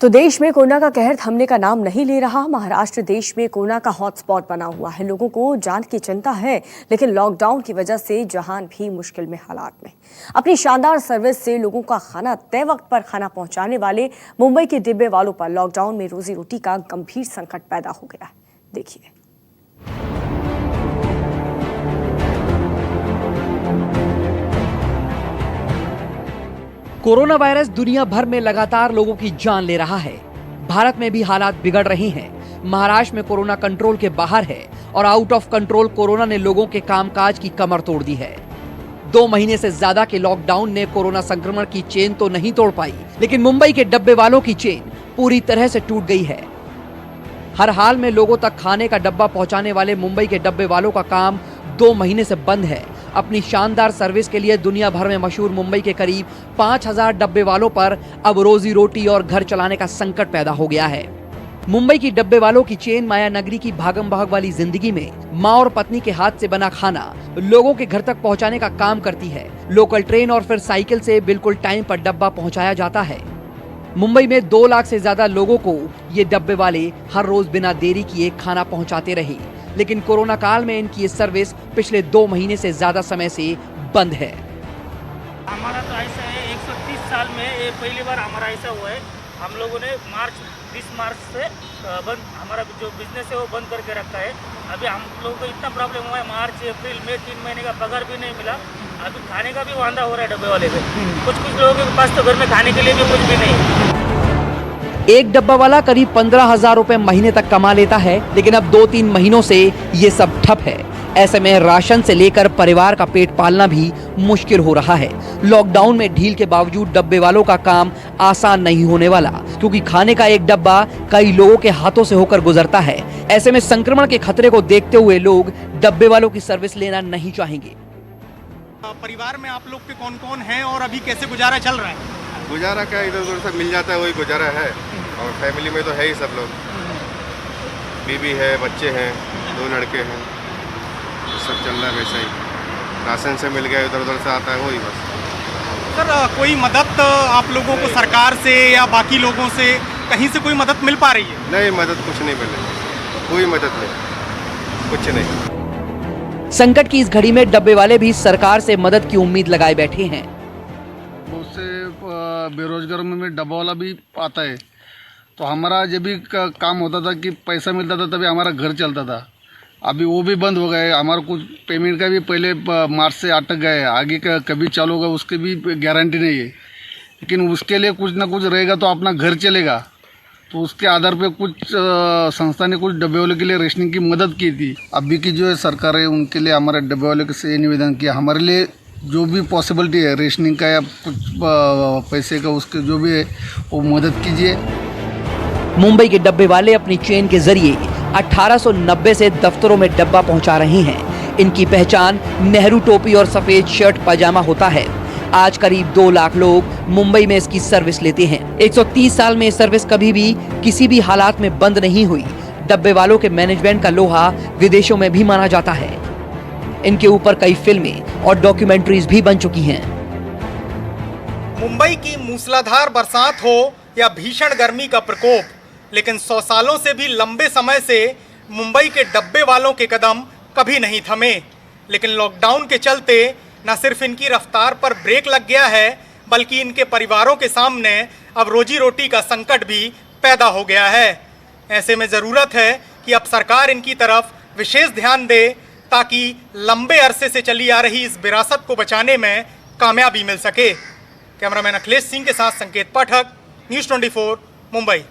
तो देश में कोरोना का कहर थमने का नाम नहीं ले रहा। महाराष्ट्र देश में कोरोना का हॉटस्पॉट बना हुआ है। लोगों को जान की चिंता है, लेकिन लॉकडाउन की वजह से जहान भी मुश्किल में हालात में। अपनी शानदार सर्विस से लोगों का खाना तय वक्त पर खाना पहुंचाने वाले मुंबई के डिब्बे वालों पर लॉकडाउन में रोजी रोटी का गंभीर संकट पैदा हो गया है। देखिए। कोरोना वायरस दुनिया भर में लगातार लोगों की जान ले रहा है। भारत में भी हालात बिगड़ रहे हैं। महाराष्ट्र में कोरोना कंट्रोल के बाहर है और आउट ऑफ कंट्रोल कोरोना ने लोगों के कामकाज की कमर तोड़ दी है। 2 महीने से ज्यादा के लॉकडाउन ने कोरोना संक्रमण की चेन तो नहीं तोड़ पाई, लेकिन मुंबई के डब्बे वालों की चेन पूरी तरह से टूट गई है। हर हाल में लोगों तक खाने का डब्बा पहुंचाने वाले मुंबई के डब्बे वालों का काम 2 महीने से बंद है। अपनी शानदार सर्विस के लिए दुनिया भर में मशहूर मुंबई के करीब 5000 डब्बे वालों पर अब रोजी रोटी और घर चलाने का संकट पैदा हो गया है। मुंबई की डब्बे वालों की चेन माया नगरी की भागम भाग वाली जिंदगी में माँ और पत्नी के हाथ से बना खाना लोगों के घर तक पहुंचाने का काम करती है। लोकल ट्रेन और फिर साइकिल से बिल्कुल टाइम पर डब्बा पहुंचाया जाता है। मुंबई में 2 लाख से ज्यादा लोगों को ये डब्बे वाले हर रोज बिना देरी किए खाना पहुंचाते रहे, लेकिन कोरोना काल में इनकी ये सर्विस पिछले 2 महीने से ज्यादा समय से बंद है। हमारा तो ऐसा है 130 साल में ये पहली बार हमारा ऐसा हुआ है। हम लोगों ने 20 मार्च से बंद हमारा जो बिजनेस है वो बंद करके रखा है। अभी हम लोगों को इतना प्रॉब्लम हुआ है, मार्च अप्रैल मई 3 महीने का पगार भी नहीं मिला। अभी खाने का भी वांदा हो रहा है डब्बे वाले पे। कुछ लोगों के पास तो घर में खाने के लिए भी कुछ भी नहीं। एक डब्बा वाला करीब 15,000 रुपए महीने तक कमा लेता है, लेकिन अब 2-3 महीनों से ये सब ठप है। ऐसे में राशन से लेकर परिवार का पेट पालना भी मुश्किल हो रहा है। लॉकडाउन में ढील के बावजूद डब्बे वालों का काम आसान नहीं होने वाला, क्योंकि खाने का एक डब्बा कई लोगों के हाथों से होकर गुजरता है। ऐसे में संक्रमण के खतरे को देखते हुए लोग डब्बे वालों की सर्विस लेना नहीं चाहेंगे। परिवार में आप लोग के कौन कौन हैं और अभी कैसे गुजारा चल रहा है? गुजारा क्या, इधर उधर सब मिल जाता है, वही गुजारा है। और फैमिली में तो है ही सब लोग, बीवी है, बच्चे हैं, 2 लड़के हैं, तो सब चल रहा है वैसा ही। राशन से मिल गया, इधर उधर से आता है, वही बस। सर कोई मदद आप लोगों को सरकार से या बाकी लोगों से कहीं से कोई मदद मिल पा रही है? नहीं, मदद कुछ नहीं मिले, कोई मदद नहीं, कुछ नहीं। संकट की इस घड़ी में डब्बे वाले भी सरकार से मदद की उम्मीद लगाए बैठे हैं। बहुत से बेरोजगारों में डब्बा वाला भी आता है, तो हमारा जब भी काम होता था कि पैसा मिलता था तभी हमारा घर चलता था। अभी वो भी बंद हो गए। हमारा कुछ पेमेंट का भी पहले मार्च से अटक गए, आगे का कभी चालू होगा उसकी भी गारंटी नहीं है। लेकिन उसके लिए कुछ ना कुछ रहेगा तो अपना घर चलेगा। तो उसके आधार पे कुछ संस्था ने कुछ डब्बे वालों के लिए रेशनिंग की मदद की थी। अभी की जो है सरकार है उनके लिए हमारे डब्बे वालों से ये निवेदन किया, हमारे लिए जो भी पॉसिबिलिटी है रेशनिंग का या कुछ पैसे का, उसके जो भी है वो मदद कीजिए। मुंबई के डब्बे वाले अपनी चेन के जरिए 1890 से दफ्तरों में डब्बा पहुंचा रहे हैं। इनकी पहचान नेहरू टोपी और सफेद शर्ट पजामा होता है। आज करीब 2 लाख लोग मुंबई में इसकी सर्विस लेते हैं। 130 साल में ये सर्विस कभी भी किसी भी हालात में बंद नहीं हुई। डब्बे वालों के मैनेजमेंट का लोहा विदेशों में भी माना जाता है। इनके ऊपर कई फिल्में और डॉक्यूमेंट्रीज भी बन चुकी हैं। मुंबई की मूसलाधार बरसात हो या भीषण गर्मी का प्रकोप, लेकिन 100 सालों से भी लंबे समय से मुंबई के डब्बे वालों के कदम कभी नहीं थमे। लेकिन लॉकडाउन के चलते न सिर्फ इनकी रफ्तार पर ब्रेक लग गया है, बल्कि इनके परिवारों के सामने अब रोजी रोटी का संकट भी पैदा हो गया है। ऐसे में ज़रूरत है कि अब सरकार इनकी तरफ विशेष ध्यान दे, ताकि लंबे अरसे से चली आ रही इस विरासत को बचाने में कामयाबी मिल सके। कैमरामैन अखिलेश सिंह के साथ संकेत पाठक, न्यूज़ 24, मुंबई।